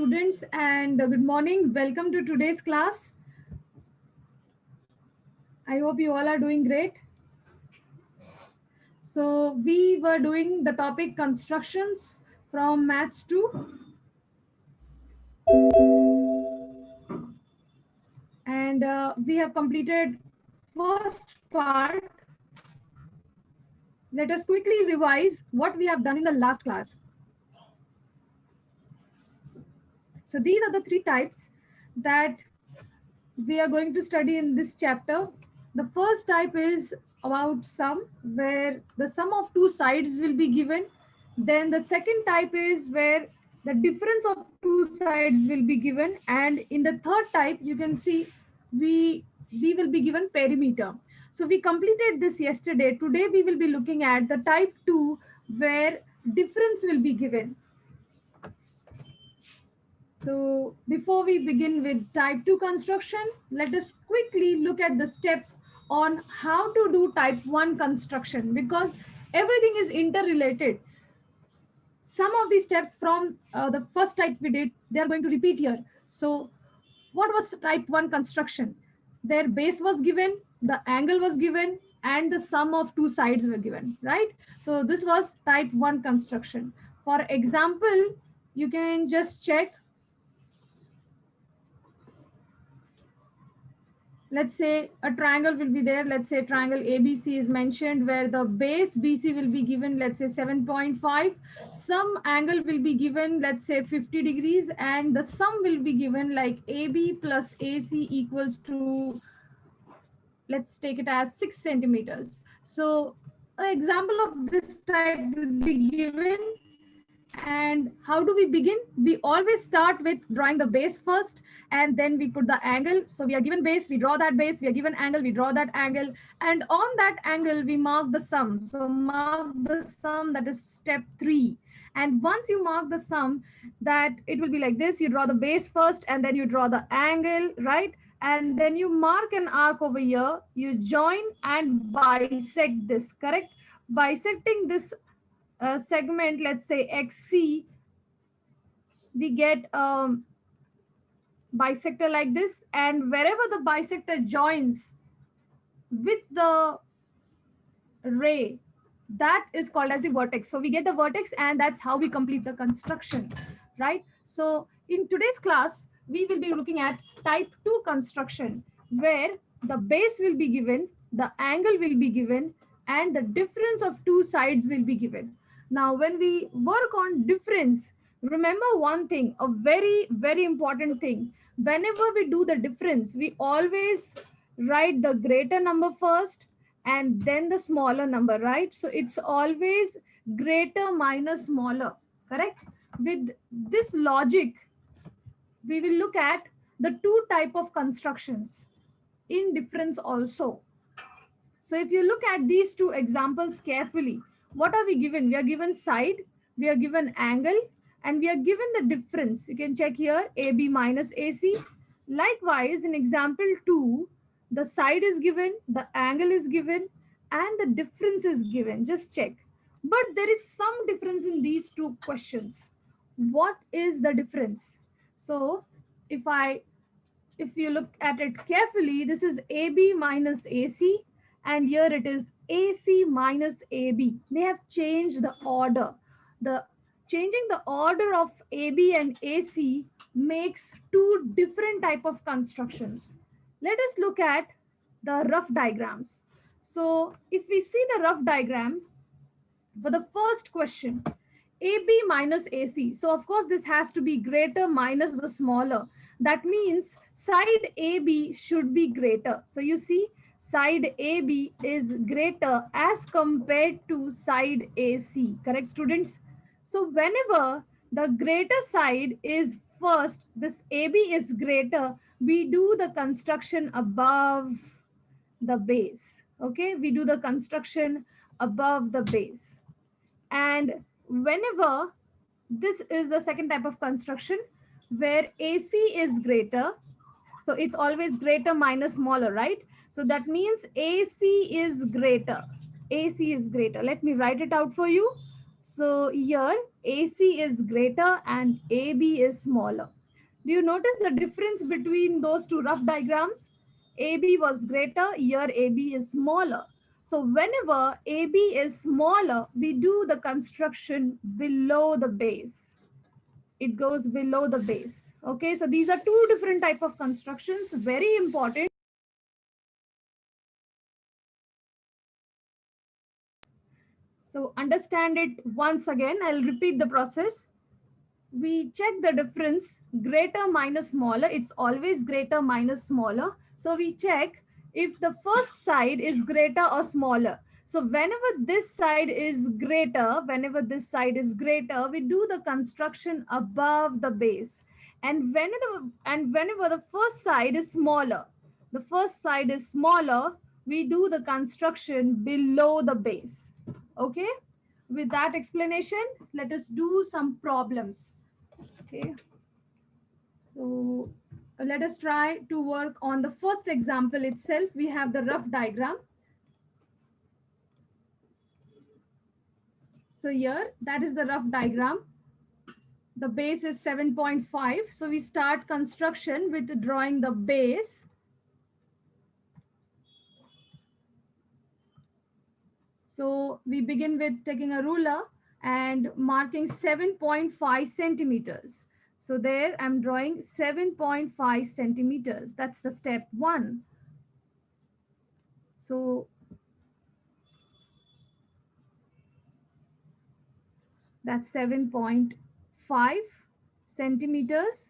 students, and good morning. Welcome to today's class. I hope you all are doing great. So we were doing the topic constructions from Maths 2, and we have completed first part. Let us quickly revise what we have done in the last class. So these are the three types that we are going to study in this chapter. The first type is about sum, where the sum of two sides will be given. Then the second type is where the difference of two sides will be given. And in the third type, you can see we will be given perimeter. So we completed this yesterday. Today we will be looking at the type 2, where difference will be given. So before we begin with type 2 construction, let us quickly look at the steps on how to do type 1 construction, because everything is interrelated. Some of these steps from the first type we did, they are going to repeat here. So what was type 1 construction? Their base was given, the angle was given, and the sum of two sides were given, right? So this was type 1 construction. For example, you can just check. Let's say a triangle will be there. Let's say triangle ABC is mentioned, where the base BC will be given, let's say 7.5. Some angle will be given, let's say 50 degrees, and the sum will be given like AB plus AC equals to, let's take it as 6 centimeters. So an example of this type will be given. And how do we begin? We always start with drawing the base first, and then we put the angle. So we are given base, we draw that base. We are given angle, we draw that angle. And on that angle, we mark the sum. So mark the sum, that is step 3. And once you mark the sum, that it will be like this. You draw the base first, and then you draw the angle, right? And then you mark an arc over here. You join and bisect this, correct? Bisecting this segment, let's say XC, we get bisector like this, and wherever the bisector joins with the ray, that is called as the vertex. So we get the vertex, and that's how we complete the construction, right? So in today's class, we will be looking at type 2 construction, where the base will be given, the angle will be given, and the difference of two sides will be given. Now, when we work on difference, remember one thing, a very, very important thing. Whenever we do the difference, we always write the greater number first and then the smaller number, right? So it's always greater minus smaller, correct? With this logic, we will look at the two type of constructions in difference also. So if you look at these two examples carefully, what are we given? We are given side, we are given angle, and we are given the difference. You can check here, AB minus AC. Likewise, in example 2, the side is given, the angle is given, and the difference is given. Just check. But there is some difference in these two questions. What is the difference? So if you look at it carefully, this is AB minus AC, and here it is AC minus AB. They have changed the order. The changing the order of AB and AC makes two different type of constructions. Let us look at the rough diagrams. So if we see the rough diagram for the first question, AB minus AC. So of course this has to be greater minus the smaller. That means side AB should be greater. So you see side AB is greater as compared to side AC. Correct, students? So whenever the greater side is first, this AB is greater, we do the construction above the base. Okay, we do the construction above the base. And whenever this is the second type of construction where AC is greater, so it's always greater minus smaller, right? So that means AC is greater. AC is greater. Let me write it out for you. So here AC is greater and AB is smaller. Do you notice the difference between those two rough diagrams? AB was greater, here AB is smaller. So whenever AB is smaller, we do the construction below the base. It goes below the base. Okay, so these are two different type of constructions, very important. So understand it once again. I'll repeat the process. We check the difference greater minus smaller. It's always greater minus smaller. So we check if the first side is greater or smaller. So whenever this side is greater, we do the construction above the base. And whenever the first side is smaller, we do the construction below the base. Okay, with that explanation, let us do some problems. Okay, so let us try to work on the first example itself. We have the rough diagram. So here, that is the rough diagram. The base is 7.5. So we start construction with drawing the base. So we begin with taking a ruler and marking 7.5 centimeters. So there I'm drawing 7.5 centimeters. That's the step one. So that's 7.5 centimeters,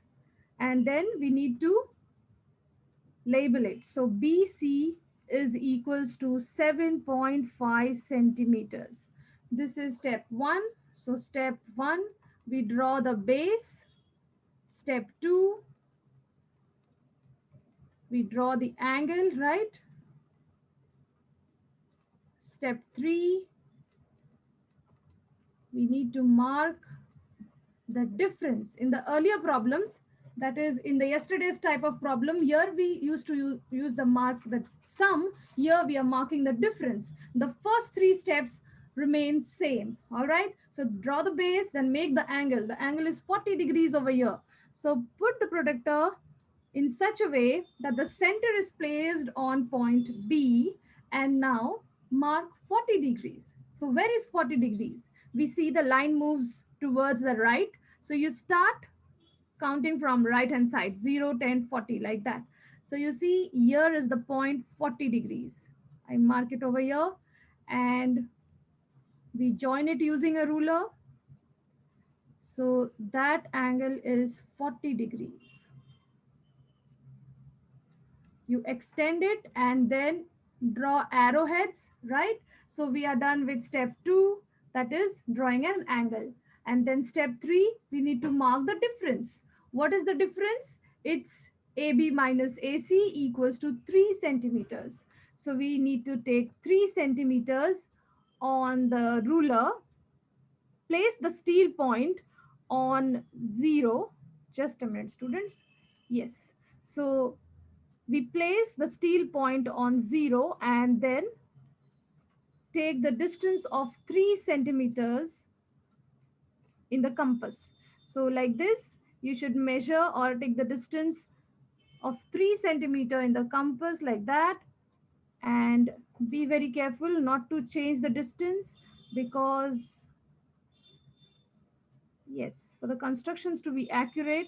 and then we need to label it. So BC is equals to 7.5 centimeters. This is step one. So step one, we draw the base. Step two, we draw the angle, right? Step three, we need to mark the difference. In the earlier problems, that is in the yesterday's type of problem, here we used to use the mark the sum. Here we are marking the difference. The first three steps remain same. All right, so draw the base, then make the angle. The angle is 40 degrees over here. So put the projector in such a way that the center is placed on point B, and now mark 40 degrees. So where is 40 degrees? We see the line moves towards the right. So you start counting from right hand side, 0, 10, 40, like that. So you see here is the point 40 degrees. I mark it over here and we join it using a ruler. So that angle is 40 degrees. You extend it and then draw arrowheads, right? So we are done with step two, that is drawing an angle. And then step three, we need to mark the difference. What is the difference? It's AB minus AC equals to 3 centimeters. So we need to take 3 centimeters on the ruler, place the steel point on 0. Just a minute, students. Yes. So we place the steel point on 0 and then take the distance of 3 centimeters in the compass. So like this, you should measure or take the distance of 3 centimeter in the compass like that, and be very careful not to change the distance, because yes, for the constructions to be accurate,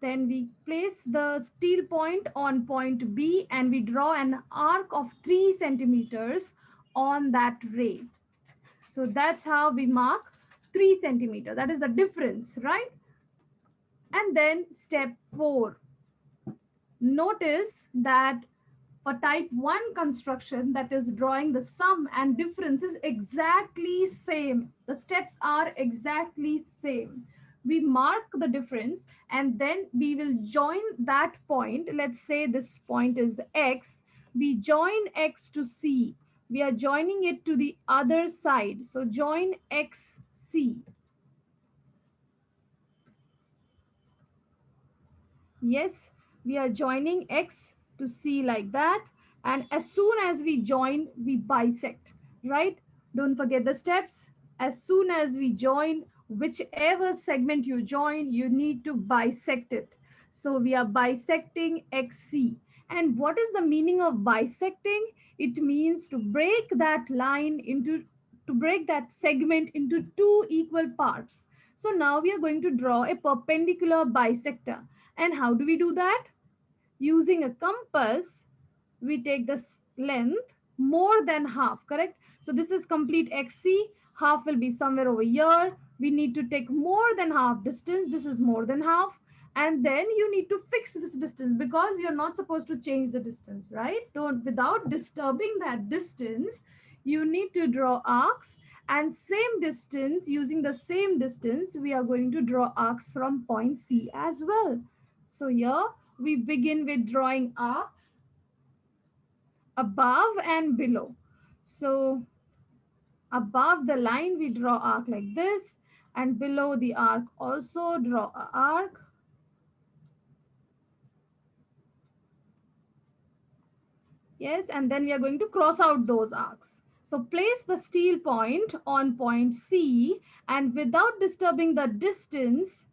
then we place the steel point on point B and we draw an arc of 3 centimeters on that ray. So that's how we mark 3 centimeter. That is the difference, right? And then step 4. Notice that for type 1 construction, that is drawing the sum and difference, is exactly same. The steps are exactly same. We mark the difference and then we will join that point. Let's say this point is X. We join X to C. We are joining it to the other side. So join XC. Yes, we are joining X to C like that. And as soon as we join, we bisect, right? Don't forget the steps. As soon as we join, whichever segment you join, you need to bisect it. So we are bisecting XC. And what is the meaning of bisecting? It means to break that line into, to break that segment into two equal parts. So now we are going to draw a perpendicular bisector. And how do we do that? Using a compass, we take this length more than half, correct? So this is complete XC, half will be somewhere over here. We need to take more than half distance. This is more than half. And then you need to fix this distance because you're not supposed to change the distance, right? Don't, without disturbing that distance, you need to draw arcs, and same distance, using the same distance, we are going to draw arcs from point C as well. So here we begin with drawing arcs above and below. So above the line we draw arc like this, and below the arc also draw a arc. Yes, and then we are going to cross out those arcs. So place the steel point on point C, and without disturbing the distance,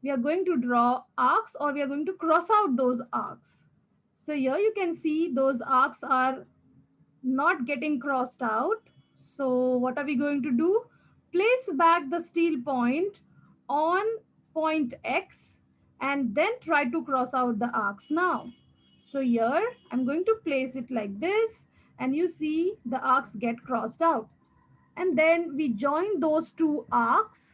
we are going to draw arcs, or we are going to cross out those arcs. So here you can see those arcs are not getting crossed out. So what are we going to do? Place back the steel point on point X and then try to cross out the arcs now. So here I'm going to place it like this, and you see the arcs get crossed out. And then we join those two arcs,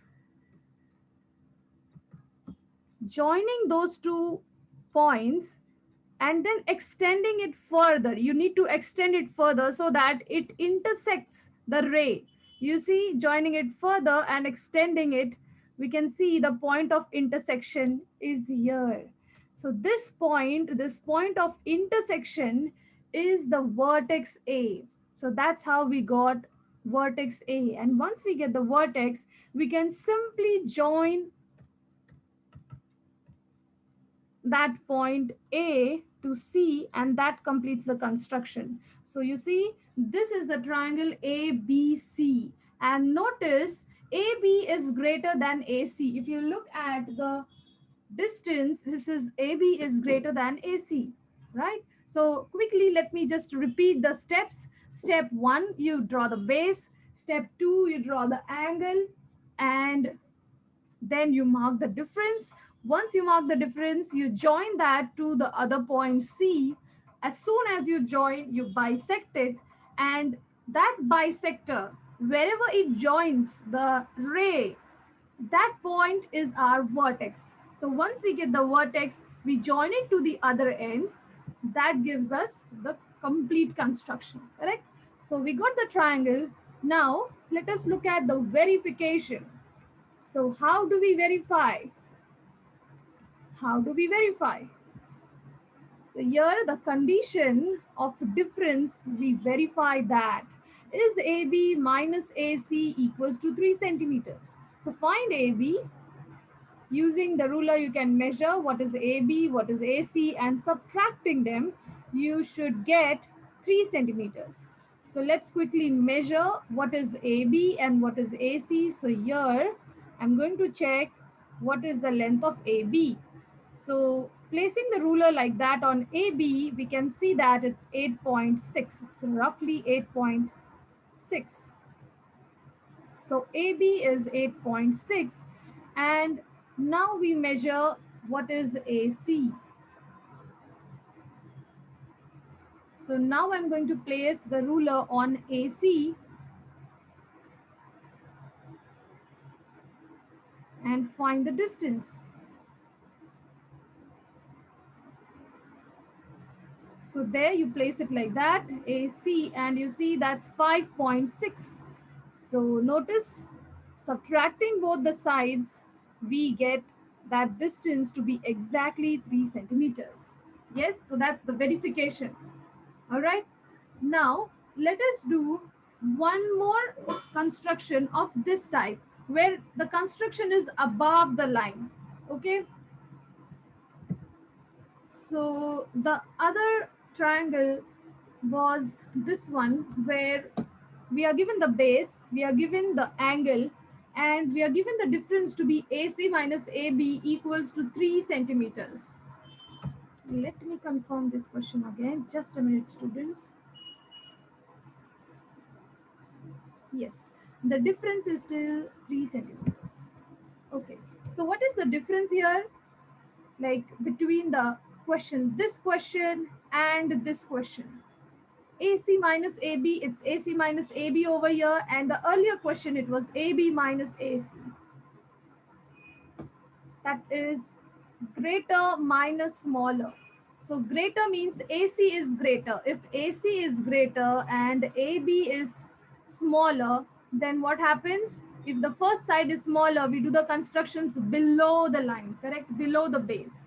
joining those two points and then extending it further. You need to extend it further so that it intersects the ray. You see, joining it further and extending it, we can see the point of intersection is here. So this point of intersection is the vertex A. So that's how we got vertex A. And once we get the vertex, we can simply join that point A to C, and that completes the construction. So you see, this is the triangle ABC, and notice AB is greater than AC. If you look at the distance, this is AB is greater than AC, right? So quickly, let me just repeat the steps. Step 1, you draw the base. Step 2, you draw the angle, and then you mark the difference. Once you mark the difference, you join that to the other point C. As soon as you join, you bisect it, and that bisector, wherever it joins the ray, that point is our vertex. So once we get the vertex, we join it to the other end. That gives us the complete construction, correct? So we got the triangle. Now let us look at the verification. So how do we verify? How do we verify? So here the condition of difference, we verify that is AB minus AC equals to 3 centimeters. So find AB. Using the ruler, you can measure what is AB, what is AC, and subtracting them, you should get 3 centimeters. So let's quickly measure what is AB and what is AC. So here, I'm going to check what is the length of AB. So placing the ruler like that on AB, we can see that it's 8.6. It's roughly 8.6. So AB is 8.6, and now we measure what is AC. So now I'm going to place the ruler on AC and find the distance. So there you place it like that, AC, and you see that's 5.6. So notice, subtracting both the sides, we get that distance to be exactly 3 centimeters. Yes, so that's the verification. All right. Now let us do one more construction of this type where the construction is above the line. Okay. So the other triangle was this one where We are given the base, we are given the angle, and we are given the difference to be AC minus AB equals to 3 centimeters. Let me confirm this question again. Just a minute, students. Yes, the difference is still 3 centimeters. Okay, so what is the difference here? Like between the this question and this question. AC minus AB, it's AC minus AB over here, and the earlier question it was AB minus AC. That is greater minus smaller. So greater means AC is greater. If AC is greater and AB is smaller, then what happens? If the first side is smaller, we do the constructions below the line, correct? Below the base.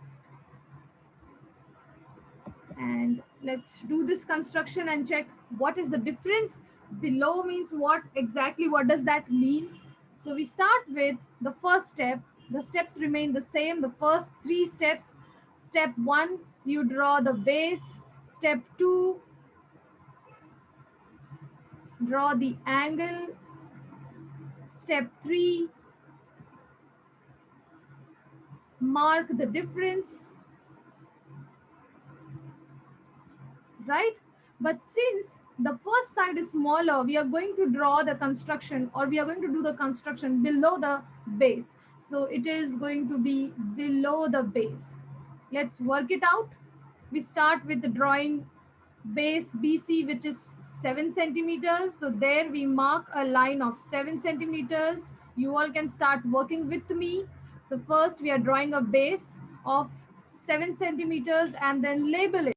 And let's do this construction and check what is the difference. Below means what exactly, what does that mean? So we start with the first step. The steps remain the same, the first three steps. Step 1, you draw the base. Step 2, draw the angle. Step 3, mark the difference, right? But since the first side is smaller, we are going to draw the construction, or we are going to do the construction below the base. So it is going to be below the base. Let's work it out. We start with the drawing base BC, which is 7 centimeters. So there we mark a line of 7 centimeters. You all can start working with me. So first we are drawing a base of 7 centimeters and then label it.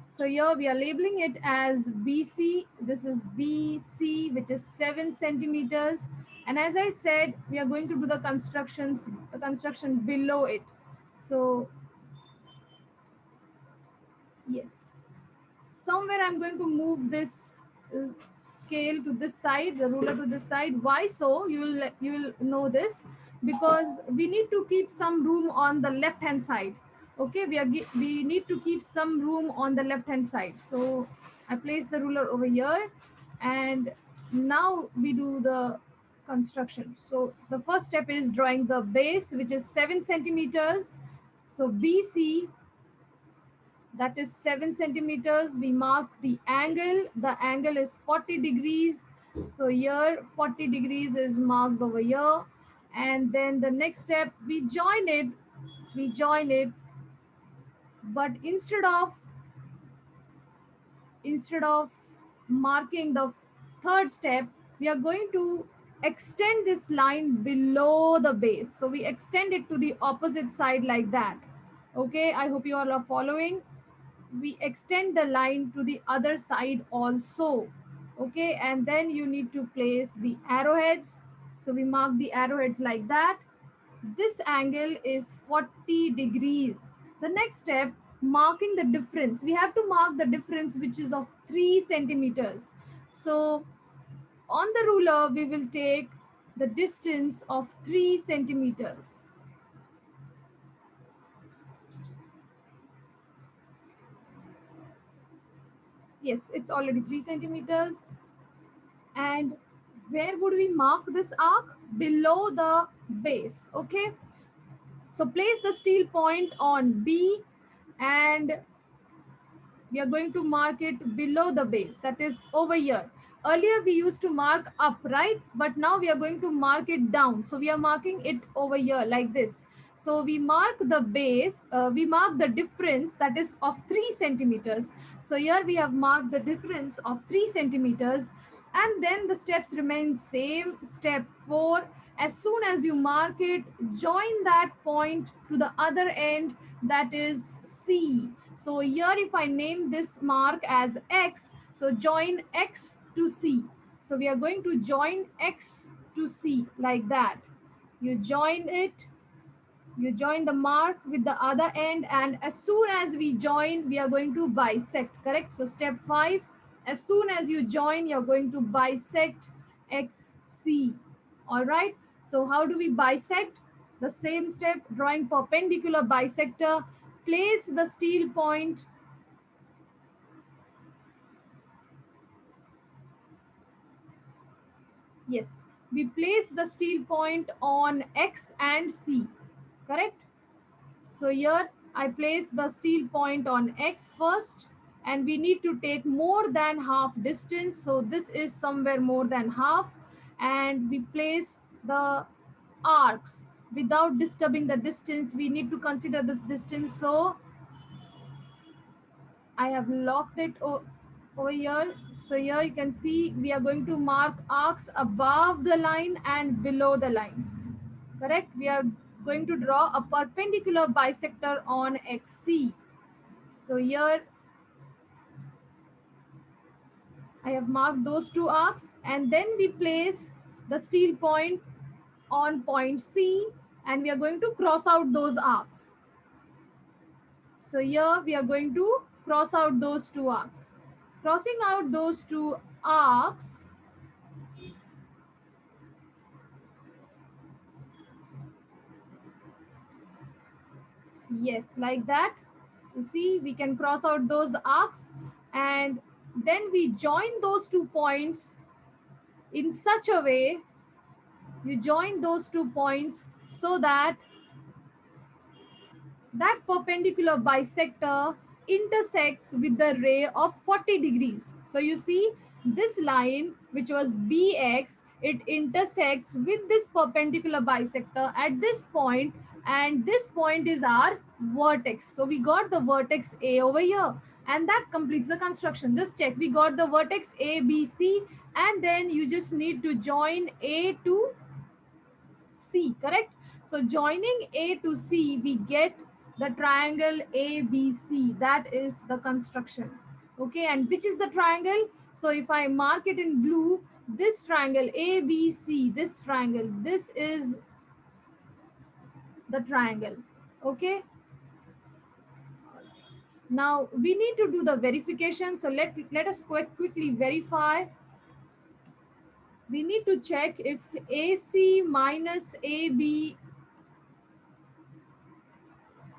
So here we are labeling it as BC. This is BC, which is 7 centimeters. And as I said, we are going to do the construction below it. So yes, somewhere I'm going to move this uh, scale to this side, the ruler to this side. Why so? You'll know this, because we need to keep some room on the left hand side. Okay, we need to keep some room on the left hand side. So I place the ruler over here, and now we do the construction. So the first step is drawing the base, which is 7 centimeters. So BC, that is 7 centimeters. We mark the angle is 40 degrees. So here 40 degrees is marked over here. And then the next step, we join it, but instead of marking the third step, we are going to extend this line below the base. So we extend it to the opposite side like that. Okay, I hope you all are following. We extend the line to the other side also. Okay, and then you need to place the arrowheads. So we mark the arrowheads like that. This angle is 40 degrees. The next step, marking the difference. We have to mark the difference, which is of 3 centimeters. So on the ruler, we will take the distance of 3 centimeters. Yes, it's already 3 centimeters. And where would we mark this arc? Below the base. Okay, so place the steel point on B, and we are going to mark it below the base, that is over here. Earlier we used to mark up, right? But now we are going to mark it down. So we are marking it over here like this. So we mark the base, we mark the difference, that is of 3 centimeters. So here we have marked the difference of 3 centimeters. And then the steps remain same. Step 4, as soon as you mark it, join that point to the other end, that is C. So here if I name this mark as X, so join X to C. So we are going to join X to C like that. You join it, you join the mark with the other end, and as soon as we join, we are going to bisect, correct? So step 5, as soon as you join, you're going to bisect XC. All right, so how do we bisect? The same step, drawing perpendicular bisector, place the steel point, yes, we place the steel point on X and C, correct? So here I place the steel point on X first, and we need to take more than half distance. So this is somewhere more than half, and we place the arcs without disturbing the distance. We need to consider this distance. So I have locked it over here. So here you can see we are going to mark arcs above the line and below the line. Correct? We are going to draw a perpendicular bisector on XC. So here I have marked those two arcs, and then we place the steel point on point C, and we are going to cross out those arcs. So here we are going to cross out those two arcs. Crossing out those two arcs, yes, like that. You see, we can cross out those arcs, and then we join those 2 points in such a way, you join those 2 points so that that perpendicular bisector intersects with the ray of 40 degrees. So you see this line which was BX, it intersects with this perpendicular bisector at this point, and this point is our vertex. So we got the vertex A over here, and that completes the construction. Just check, we got the vertex A, B, C, and then you just need to join A to C, correct? So joining A to C, we get the triangle ABC. That is the construction. Okay, and which is the triangle? So if I mark it in blue, this triangle ABC, this triangle, this is the triangle. Okay, now we need to do the verification. So let us quickly verify. We need to check if AC minus AB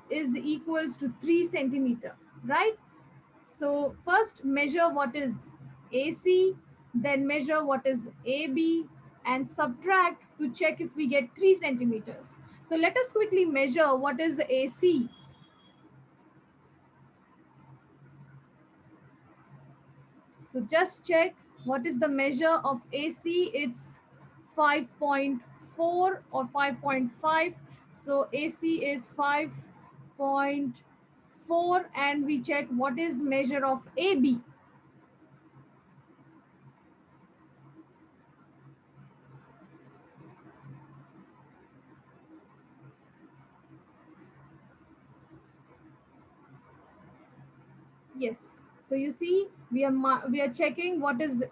is equals to 3 centimeter, right? So first measure what is AC, then measure what is AB, and subtract to check if we get 3 centimeters. So let us quickly measure what is AC. So just check what is the measure of AC. It's 5.4 or 5.5. So AC is 5.4, and we check what is measure of AB. Yes. So you see, we are checking what is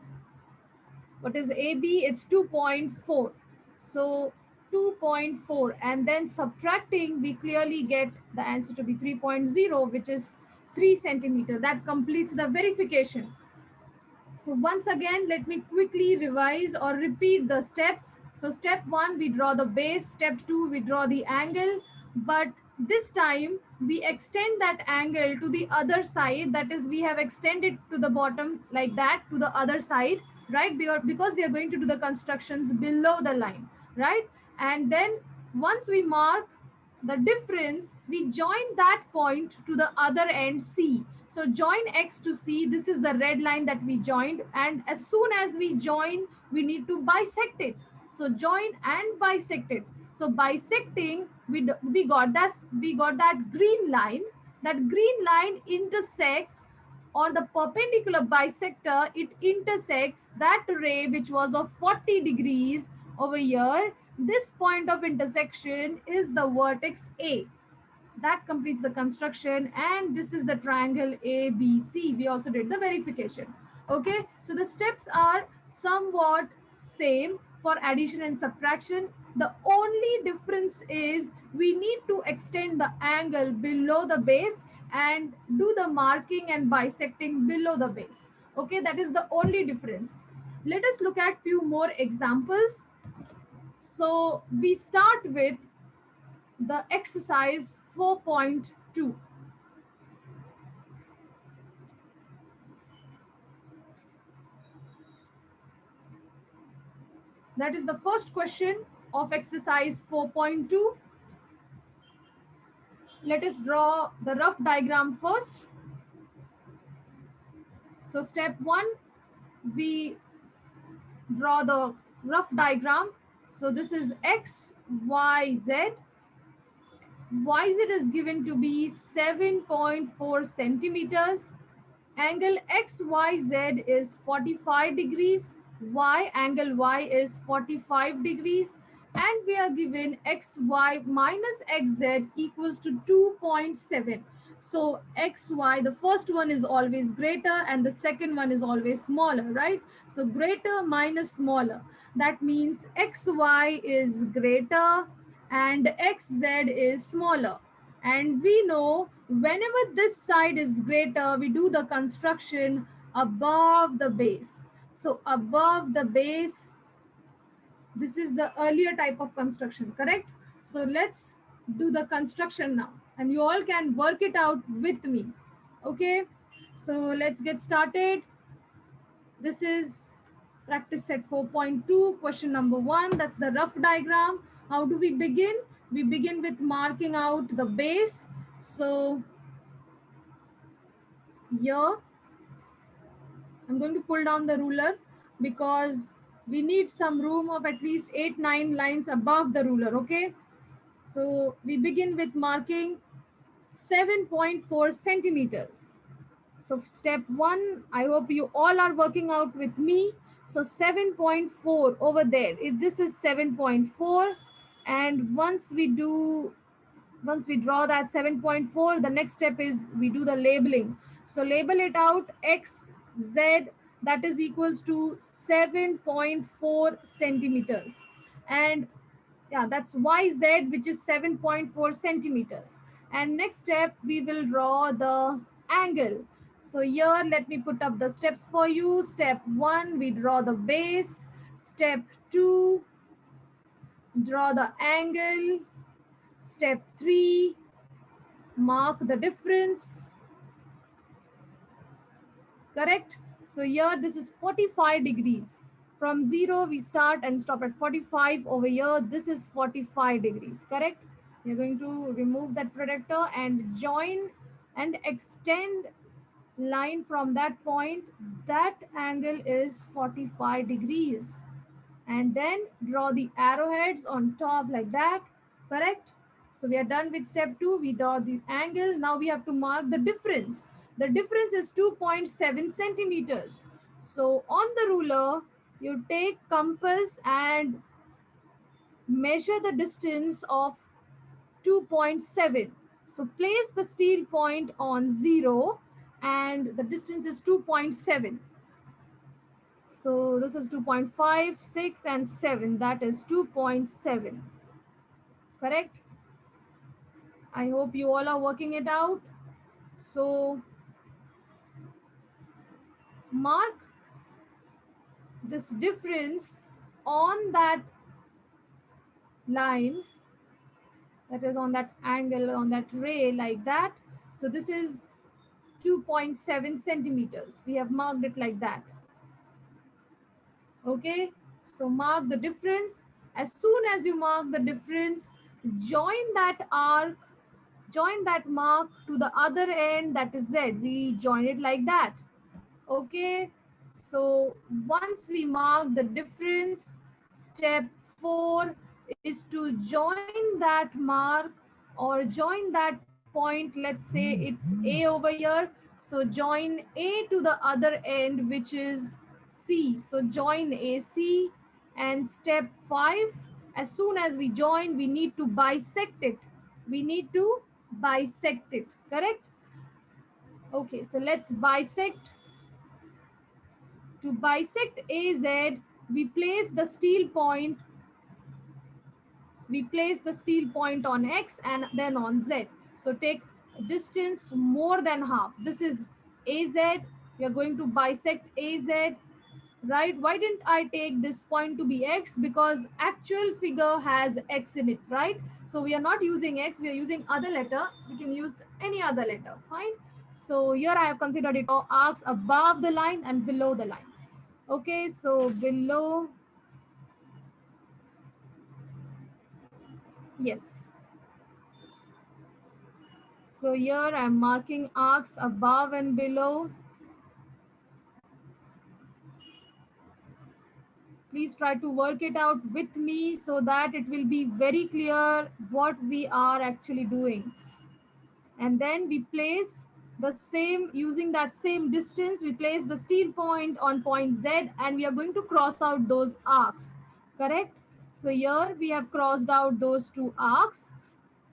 AB. It's 2.4. So 2.4, and then subtracting, we clearly get the answer to be 3.0, which is 3 centimeter. That completes the verification. So once again, let me quickly revise or repeat the steps. So step 1, we draw the base. Step 2, we draw the angle. But this time, we extend that angle to the other side. That is, we have extended to the bottom like that to the other side, right? Because we are going to do the constructions below the line, right? And then once we mark the difference, we join that point to the other end C. So join X to C. This is the red line that we joined, and as soon as we join, we need to bisect it. So join and bisect it. So bisecting, we got that green line. That green line intersects, or the perpendicular bisector, it intersects that ray which was of 40 degrees over here. This point of intersection is the vertex A. That completes the construction, and this is the triangle ABC. We also did the verification. Okay, so the steps are somewhat same for addition and subtraction. The only difference is we need to extend the angle below the base and do the marking and bisecting below the base. Okay, that is the only difference. Let us look at few more examples. So we start with the exercise 4.2. That is the first question of exercise 4.2. Let us draw the rough diagram first. So step 1, we draw the rough diagram. So this is x, y, z. YZ is given to be 7.4 centimeters. Angle XYZ is 45 degrees. Angle Y is 45 degrees. And we are given XY minus XZ equals to 2.7. So XY, the first one is always greater and the second one is always smaller, right? So greater minus smaller. That means XY is greater and XZ is smaller. And we know whenever this side is greater, we do the construction above the base. So above the base, this is the earlier type of construction, correct? So let's do the construction now. And you all can work it out with me. Okay, so let's get started. This is practice set 4.2, question number 1. That's the rough diagram. How do we begin? We begin with marking out the base. So here I'm going to pull down the ruler because we need some room of at least 8-9 lines above the ruler. Okay, so we begin with marking 7.4 centimeters. So step 1, I hope you all are working out with me. So 7.4 over there, if this is 7.4, and once we draw that 7.4, the next step is we do the labeling. So label it out x, z, that is equals to 7.4 centimeters. And yeah, that's yz, which is 7.4 centimeters. And next step, we will draw the angle. So here, let me put up the steps for you. Step 1, we draw the base. Step 2, draw the angle. Step 3, mark the difference. Correct? So here, this is 45 degrees. From 0, we start and stop at 45. Over here, this is 45 degrees. Correct? You're going to remove that protector and join and extend line from that point. That angle is 45 degrees. And then draw the arrowheads on top like that. Correct? So we are done with step 2. We draw the angle. Now we have to mark the difference. The difference is 2.7 centimeters. So on the ruler, you take compass and measure the distance of 2.7. So place the steel point on 0 and the distance is 2.7. So this is 2.5, 6 and 7. That is 2.7. Correct? I hope you all are working it out. So mark this difference on that line, that is on that angle, on that ray like that. So this is 2.7 centimeters. We have marked it like that. Okay, so mark the difference. As soon as you mark the difference, join that arc, join that mark to the other end, that is Z. We join it like that. Okay, so once we mark the difference, step 4 is to join that mark or join that point. Let's say it's A over here, so join A to the other end, which is C. So join AC. And step 5, as soon as we join, we need to bisect it. We need to bisect it, correct? Okay, so let's bisect. To bisect AZ, we place the steel point, on X and then on Z. So take distance more than half. This is AZ. We are going to bisect AZ, right? Why didn't I take this point to be X? Because actual figure has X in it, right? So we are not using X, we are using other letter. We can use any other letter, fine. So here I have considered it all arcs above the line and below the line. Okay, so below Yes. So here I'm marking arcs above and below. Please try to work it out with me so that it will be very clear what we are actually doing. And then we place the same, using that same distance, we place the steel point on point Z, and we are going to cross out those arcs, correct? So here we have crossed out those two arcs,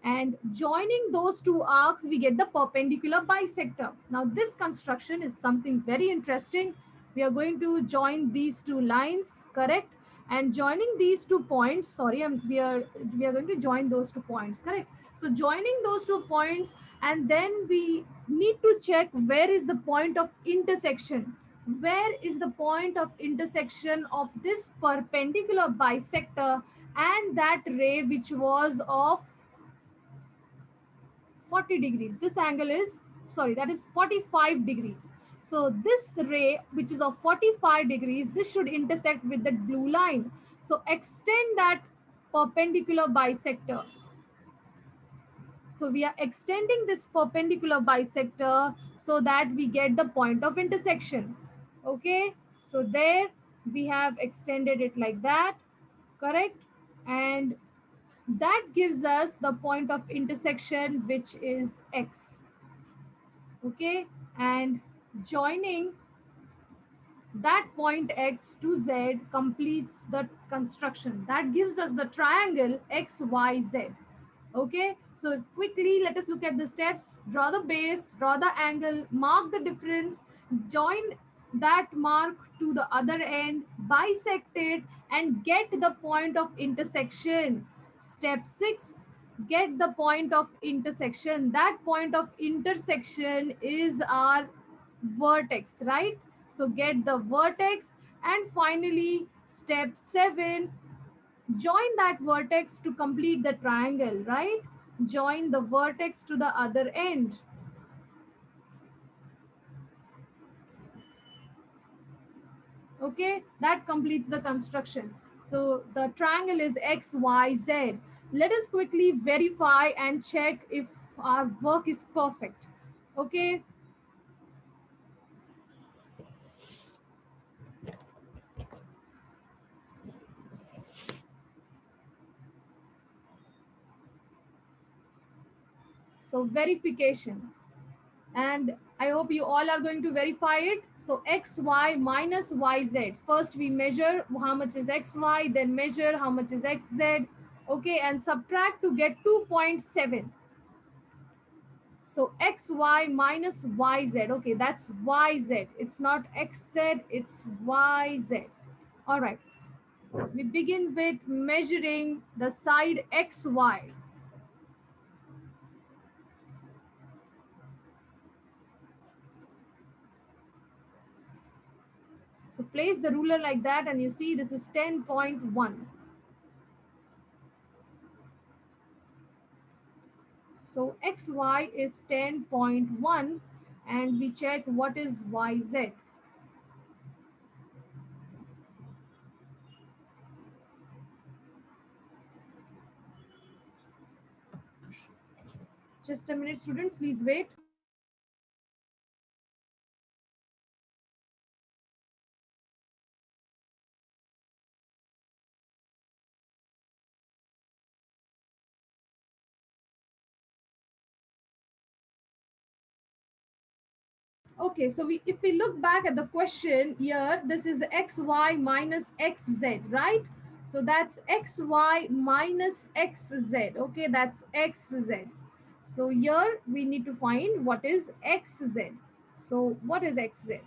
and joining those two arcs we get the perpendicular bisector. Now this construction is something very interesting. We are going to join these two lines, correct? And joining these two points, sorry, we are going to join those two points, correct? So joining those two points, and then we need to check where is the point of intersection. Where is the point of intersection of this perpendicular bisector and that ray which was of 40 degrees? This angle is, sorry, that is 45 degrees. So this ray which is of 45 degrees, this should intersect with the blue line. So extend that perpendicular bisector. So we are extending this perpendicular bisector so that we get the point of intersection. Okay, so there we have extended it like that, correct? And that gives us the point of intersection which is X. Okay, and joining that point X to Z completes the construction. That gives us the triangle XYZ. Okay, so quickly let us look at the steps. Draw the base, draw the angle, mark the difference, join that mark to the other end, bisect it, and get the point of intersection. Step 6, get the point of intersection. That point of intersection is our vertex, right? So get the vertex, and finally step 7, join that vertex to complete the triangle, right? Join the vertex to the other end. Okay, that completes the construction. So the triangle is XYZ. Let us quickly verify and check if our work is perfect. Okay, so verification. And I hope you all are going to verify it. So xy minus yz. First we measure how much is xy, then measure how much is xz. Okay, and subtract to get 2.7. So xy minus yz. Okay, that's yz. It's not xz, it's yz. All right. We begin with measuring the side xy. So place the ruler like that, and you see this is 10.1. So xy is 10.1, and we check what is yz. Just a minute, students, please wait. Okay, so if we look back at the question here, this is xy minus xz, right? So that's xy minus xz. Okay, that's xz. So here we need to find what is xz. So what is xz?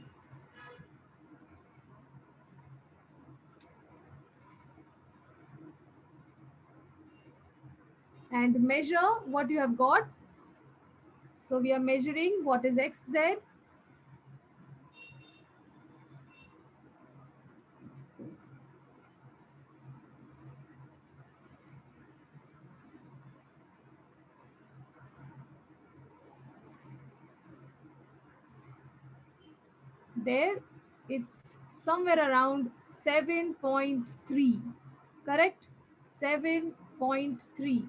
And measure what you have got. So we are measuring what is xz. There it's somewhere around 7.3, correct? 7.3.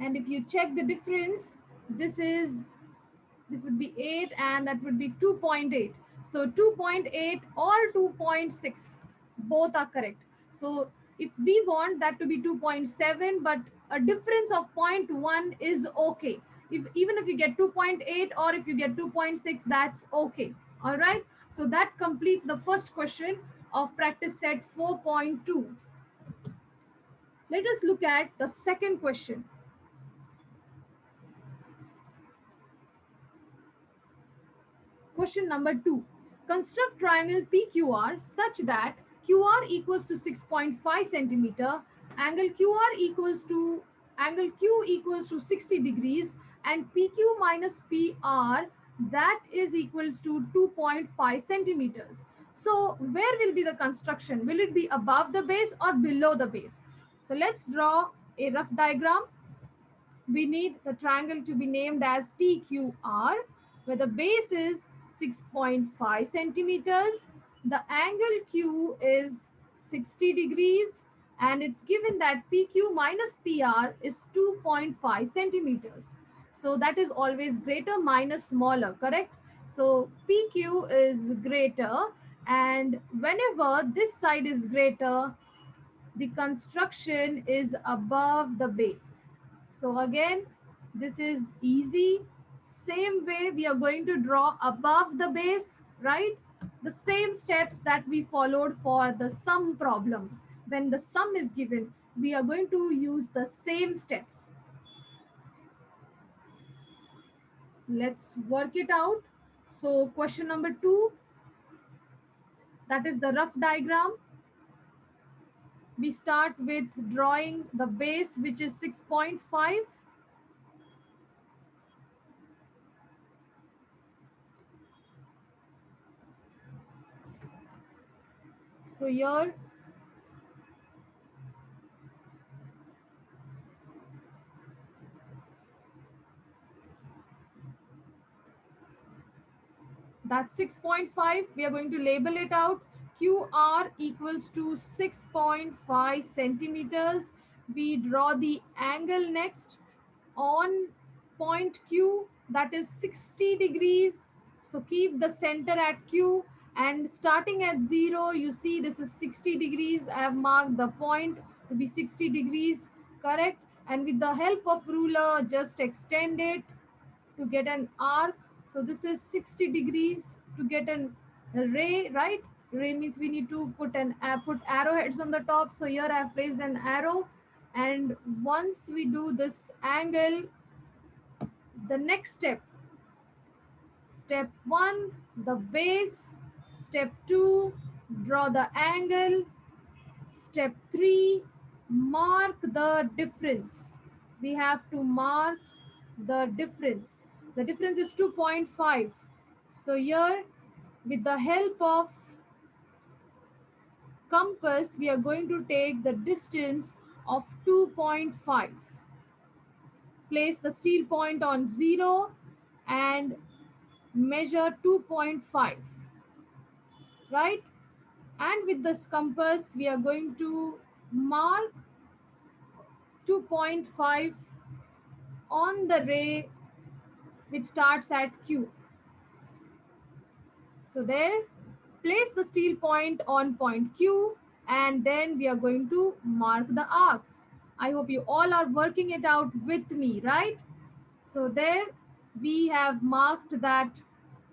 And if you check the difference, this is this would be 8 and that would be 2.8. So 2.8 or 2.6, both are correct. So if we want that to be 2.7, but a difference of zero point 0.1 is okay. If even if you get 2.8 or if you get 2.6, that's okay. All right. So that completes the first question of practice set 4.2. Let us look at the second question. Question number 2. Construct triangle PQR such that QR equals to 6.5 centimeter, angle QR equals to angle Q equals to 60 degrees, and PQ minus PR that is equals to 2.5 centimeters. So where will be the construction? Will it be above the base or below the base? So let's draw a rough diagram. We need the triangle to be named as PQR, where the base is 6.5 centimeters, the angle Q is 60 degrees, and it's given that PQ minus PR is 2.5 centimeters. So that is always greater minus smaller, correct? So PQ is greater, and whenever this side is greater, the construction is above the base. So again, this is easy. Same way we are going to draw above the base, right? The same steps that we followed for the sum problem. When the sum is given, we are going to use the same steps. Let's work it out. So question number 2, that is the rough diagram. We start with drawing the base, which is 6.5. So here that's 6.5. We are going to label it out. QR equals to 6.5 centimeters. We draw the angle next on point Q, that is 60 degrees. So keep the center at Q, and starting at 0, you see this is 60 degrees. I have marked the point to be 60 degrees, correct? And with the help of ruler, just extend it to get an arc. So this is 60 degrees to get a ray, right? Ray means we need to put arrowheads on the top. So here I have placed an arrow, and once we do this angle, the next step 1, the base. Step 2, draw the angle. Step 3, mark the difference. We have to mark the difference. The difference is 2.5. So here, with the help of compass, we are going to take the distance of 2.5. Place the steel point on 0 and measure 2.5, right? And with this compass, we are going to mark 2.5 on the ray which starts at Q. So there, place the steel point on point Q, and then we are going to mark the arc. I hope you all are working it out with me, right? So there we have marked that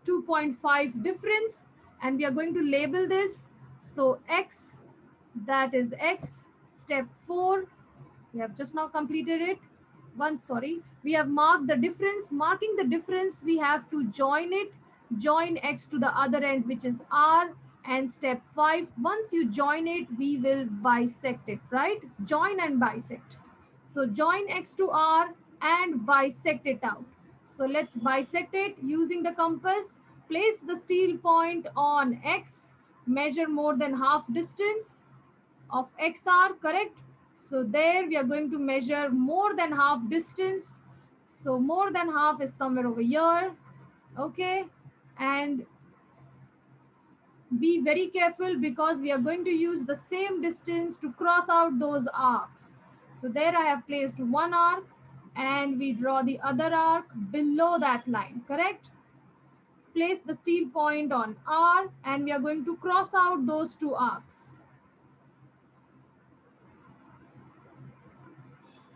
2.5 difference, and we are going to label this. So X, that is X. Step 4, we have just now completed it. Sorry, we have marked the difference. Marking the difference, we have to join it. Join X to the other end, which is R. And step 5, once you join it, we will bisect it, right? Join and bisect. So join X to R and bisect it out. So let's bisect it using the compass. Place the steel point on X, measure more than half distance of XR, correct? So there we are going to measure more than half distance. So more than half is somewhere over here, okay? And be very careful because we are going to use the same distance to cross out those arcs. So there I have placed one arc. and we draw the other arc below that line, correct? Place the steel point on R, and we are going to cross out those two arcs.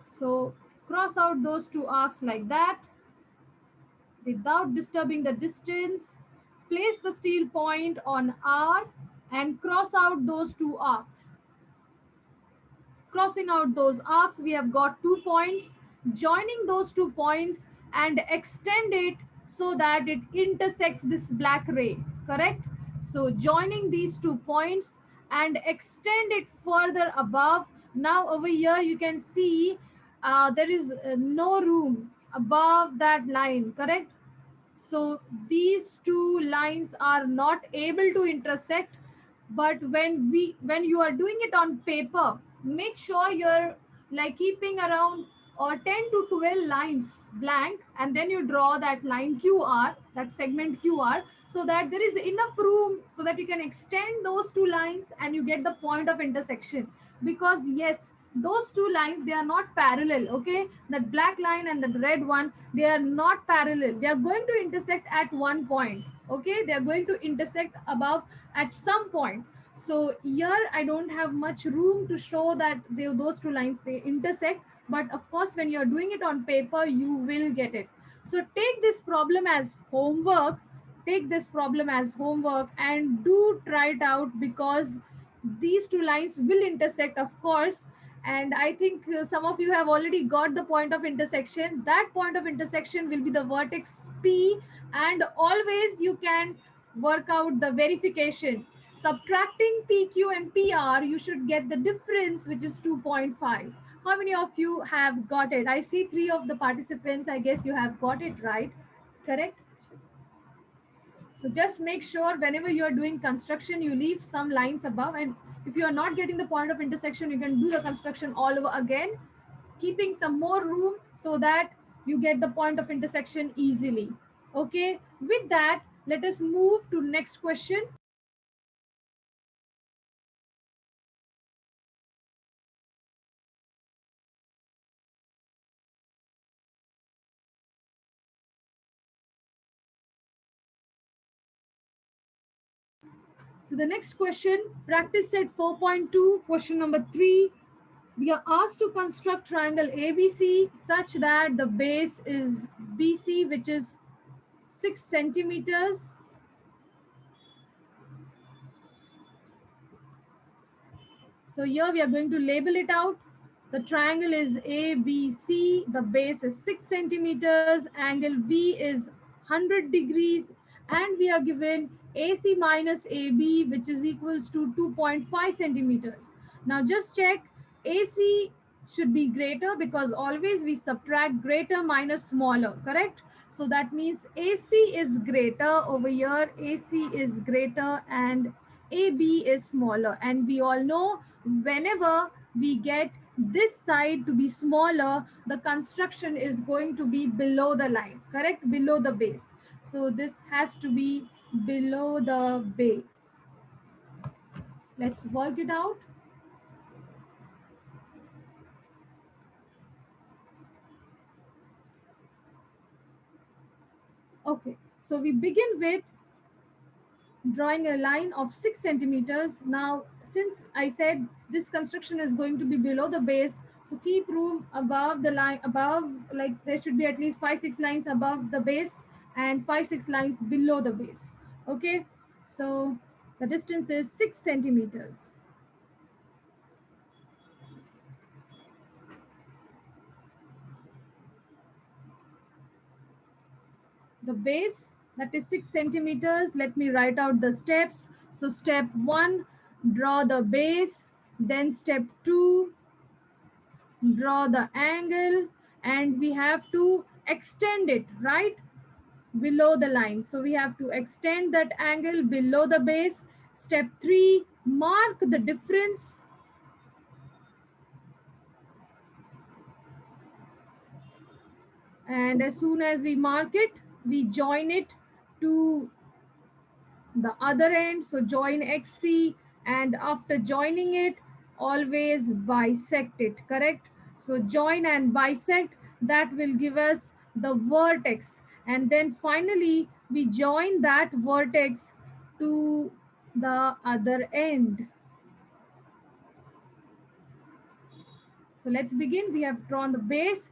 So cross out those two arcs like that without disturbing the distance. Place the steel point on R and cross out those two arcs. Crossing out those arcs, we have got 2 points. Joining those 2 points and extend it so that it intersects this black ray, correct? So joining these 2 points and extend it further above. Now over here you can see there is no room above that line, correct? So these two lines are not able to intersect, but when you are doing it on paper, make sure you're like keeping around or 10 to 12 lines blank, and then you draw that line QR, that segment QR, so that there is enough room so that you can extend those two lines and you get the point of intersection. Because yes, those two lines, they are not parallel, okay? That black line and the red one, they are not parallel. They are going to intersect at one point, okay? They are going to intersect above at some point. So here I don't have much room to show that those two lines, they intersect, but of course when you're doing it on paper, you will get it. So take this problem as homework. Take this problem as homework and do try it out, because these two lines will intersect, of course. And I think some of you have already got the point of intersection. That point of intersection will be the vertex P, and always you can work out the verification. Subtracting PQ and PR, you should get the difference, which is 2.5. How many of you have got it? I see three of the participants. I guess you have got it right. Correct? So just make sure whenever you are doing construction, you leave some lines above. And if you are not getting the point of intersection, you can do the construction all over again, keeping some more room so that you get the point of intersection easily. Okay, with that, let us move to next question. So the next question, practice set 4.2, question number 3. We are asked to construct triangle ABC such that the base is BC, which is 6 centimeters. So here we are going to label it out. The triangle is ABC, the base is 6 centimeters, angle B is 100 degrees, and we are given AC minus AB, which is equals to 2.5 centimeters. Now just check, AC should be greater because always we subtract greater minus smaller, correct? So that means AC is greater over here, AC is greater, and AB is smaller. And we all know whenever we get this side to be smaller, the construction is going to be below the line, correct? Below the base. So this has to be below the base. Let's work it out. Okay, so we begin with drawing a line of 6 centimeters. Now, since I said this construction is going to be below the base, so keep room above the line, above, like there should be at least 5-6 lines above the base and 5-6 lines below the base. Okay, so the distance is 6 centimeters. The base, that is 6 centimeters. Let me write out the steps. So step 1, draw the base. Then step 2, draw the angle, and we have to extend it right below the line. So we have to extend that angle below the base. Step 3, mark the difference, and as soon as we mark it, we join it to the other end. So join XC, and after joining it, always bisect it, correct? So join and bisect. that will give us the vertex, and then finally we join that vertex to the other end. So let's begin. We have drawn the base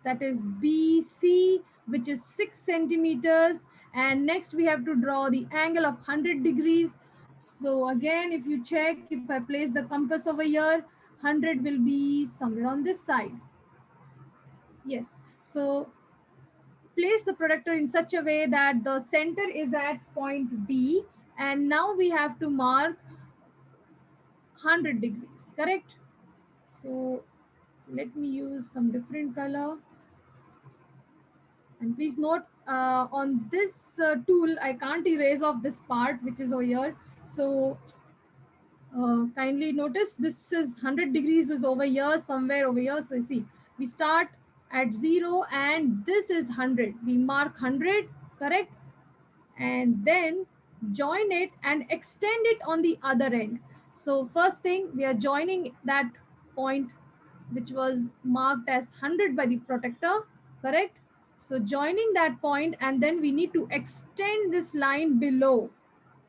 that is BC, which is 6 centimeters. And next we have to draw the angle of 100 degrees. So again, if you check, if I place the compass over here, 100 will be somewhere on this side. Yes. So place the protractor in such a way that the center is at point B. And now we have to mark 100 degrees, correct? So let me use some different color. And please note, on this tool, I can't erase off this part which is over here. So kindly notice this is 100 degrees is over here, somewhere over here. So you see, we start at 0 and this is 100. We mark 100, correct? And then join it and extend it on the other end. So first thing, we are joining that point which was marked as 100 by the protector, correct? So joining that point, and then we need to extend this line below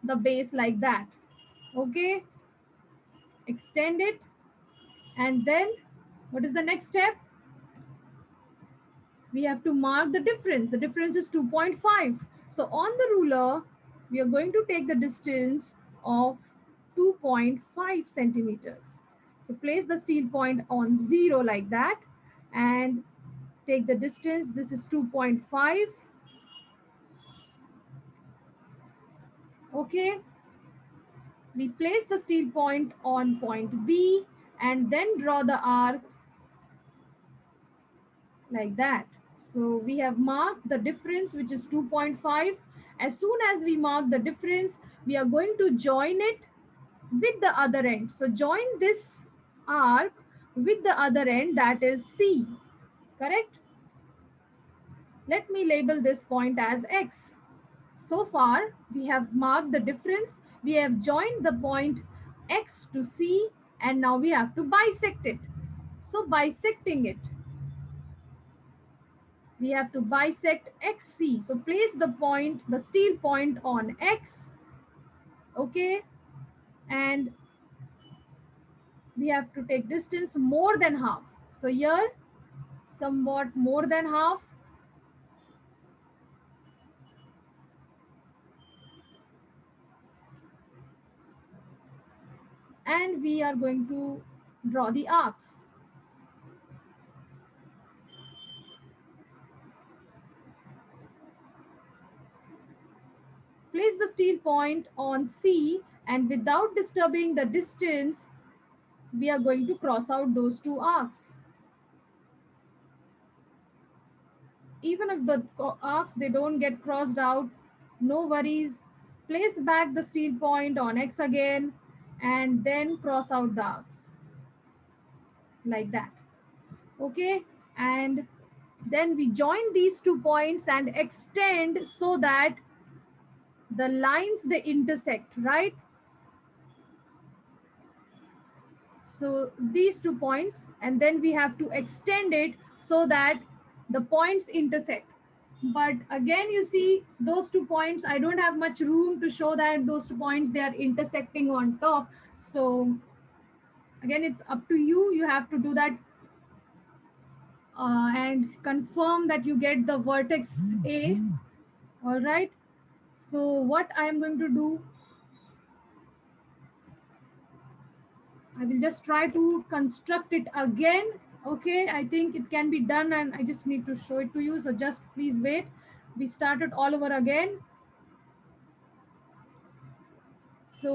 the base like that. Okay, extend it, and then what is the next step? We have to mark the difference. The difference is 2.5. So on the ruler, we are going to take the distance of 2.5 centimeters. So place the steel point on 0 like that, and take the distance. This is 2.5. Okay, we place the steel point on point B and then draw the arc like that. So we have marked the difference, which is 2.5. As soon as we mark the difference, we are going to join it with the other end. So join this arc with the other end, that is C, correct? Let me label this point as X. So far, we have marked the difference. We have joined the point X to C, and now we have to bisect it. So bisecting it, we have to bisect XC. So place the point, the steel point on X, okay? And we have to take distance more than half. So here, somewhat more than half. And we are going to draw the arcs. Place the steel point on C, and without disturbing the distance, we are going to cross out those two arcs. Even if the arcs they don't get crossed out, no worries. Place back the steel point on X again and then cross out the arcs like that. Okay, and then we join these 2 points and extend so that the lines they intersect, right? So these 2 points, and then we have to extend it so that the points intersect. But again, you see those 2 points, I don't have much room to show that those 2 points they are intersecting on top. So again, it's up to you. You have to do that and confirm that you get the vertex A. All right. So what I am going to do, I will just try to construct it again. Okay, I think it can be done, and I just need to show it to you. So just please wait. We start it all over again. So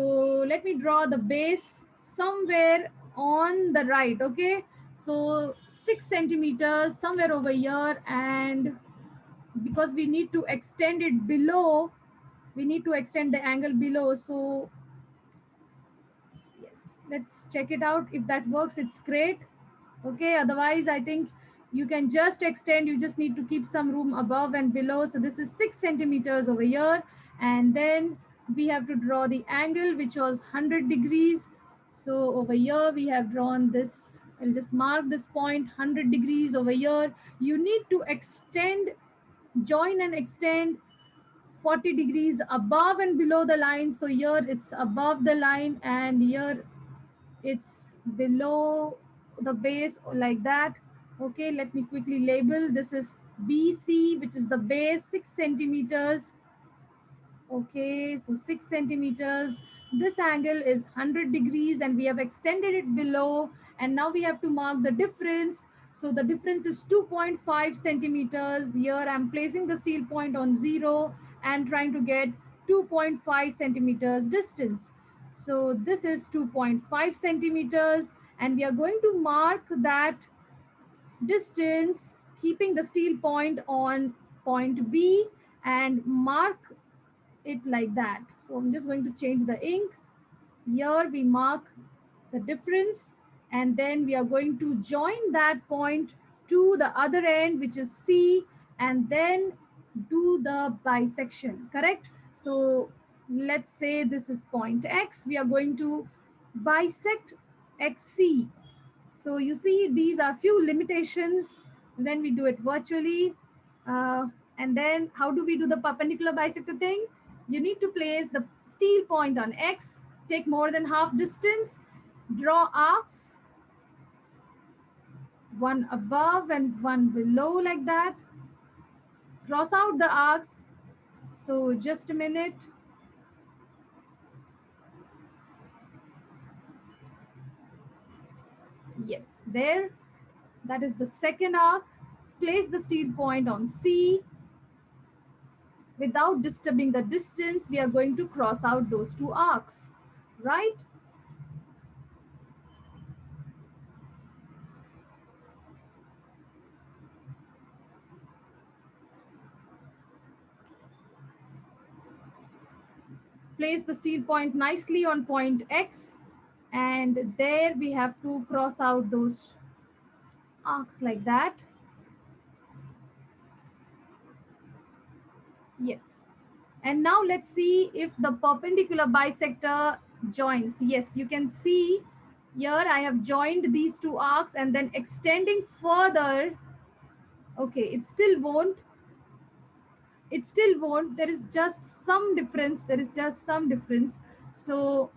let me draw the base somewhere on the right. Okay, so 6 centimeters somewhere over here, and because we need to extend it below, we need to extend the angle below. So yes, let's check it out. If that works, it's great. Okay, otherwise I think you can just extend. You just need to keep some room above and below. So this is 6 centimeters over here, and then we have to draw the angle which was 100 degrees. So over here we have drawn this I'll just mark this point 100 degrees over here. You need to extend, join and extend 40 degrees above and below the line. So here it's above the line and here it's below the base, like that. Okay, let me quickly label. This is BC, which is the base, 6 centimeters. Okay, so 6 centimeters. This angle is 100 degrees and we have extended it below. And now we have to mark the difference. So the difference is 2.5 centimeters. Here I'm placing the steel point on 0 and trying to get 2.5 centimeters distance. So this is 2.5 centimeters and we are going to mark that distance keeping the steel point on point B and mark it like that. So I'm just going to change the ink. Here we mark the difference and then we are going to join that point to the other end, which is C, and then do the bisection, correct? So let's say this is point X. We are going to bisect XC. So you see, these are few limitations when we do it virtually. Uh, and then how do we do the perpendicular bisector thing? You need to place the steel point on X, take more than half distance, draw arcs, one above and one below like that. Cross out the arcs. So just a minute. Yes, there. That is the second arc. Place the steel point on C. Without disturbing the distance, we are going to cross out those two arcs, right? Place the steel point nicely on point X, and there we have to cross out those arcs like that. Yes. And now let's see if the perpendicular bisector joins. Yes, you can see here I have joined these two arcs and then extending further. Okay, it still won't. There is just some difference. So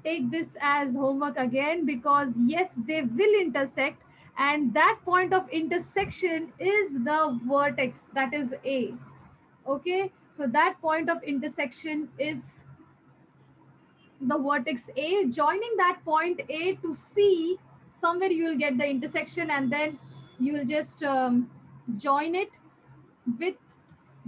take this as homework again, because yes, they will intersect, and that point of intersection is the vertex, that is A. Okay, so that point of intersection is the vertex A. Joining that point A to C, somewhere you will get the intersection, and then you will just join it with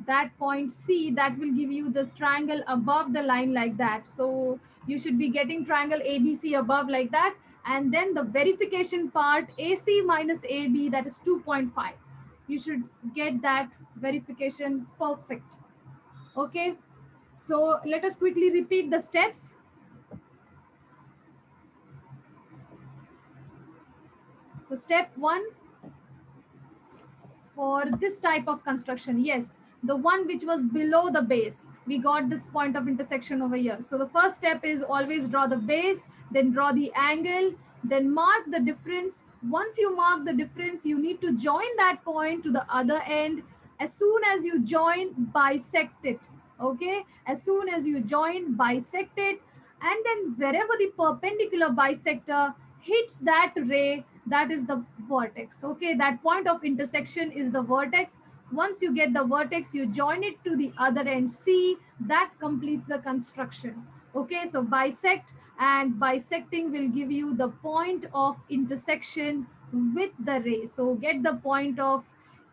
that point C. That will give you the triangle above the line like that. So you should be getting triangle ABC above like that. And then the verification part, AC minus AB, that is 2.5. You should get that verification perfect. Okay. So let us quickly repeat the steps. So step one, for this type of construction, yes, the one which was below the base, we got this point of intersection over here. So the first step is always draw the base, then draw the angle, then mark the difference. Once you mark the difference, you need to join that point to the other end. As soon as you join, bisect it. Okay, as soon as you join, bisect it, and then wherever the perpendicular bisector hits that ray, that is the vertex. Okay, that point of intersection is the vertex. Once you get the vertex, you join it to the other end C. That completes the construction. Okay, so bisect, and bisecting will give you the point of intersection with the ray. So get the point of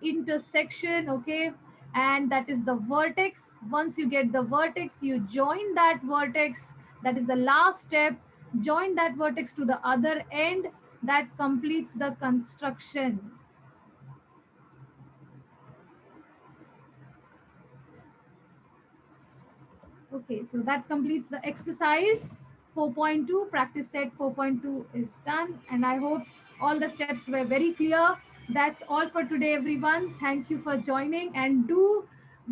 intersection. Okay, and that is the vertex. Once you get the vertex, you join that vertex. That is the last step. Join that vertex to the other end. That completes the construction. Okay, so that completes the exercise 4.2. Practice set 4.2 is done, and I hope all the steps were very clear. That's all for today, everyone. Thank you for joining, and do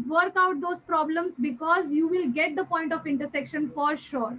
work out those problems because you will get the point of intersection for sure.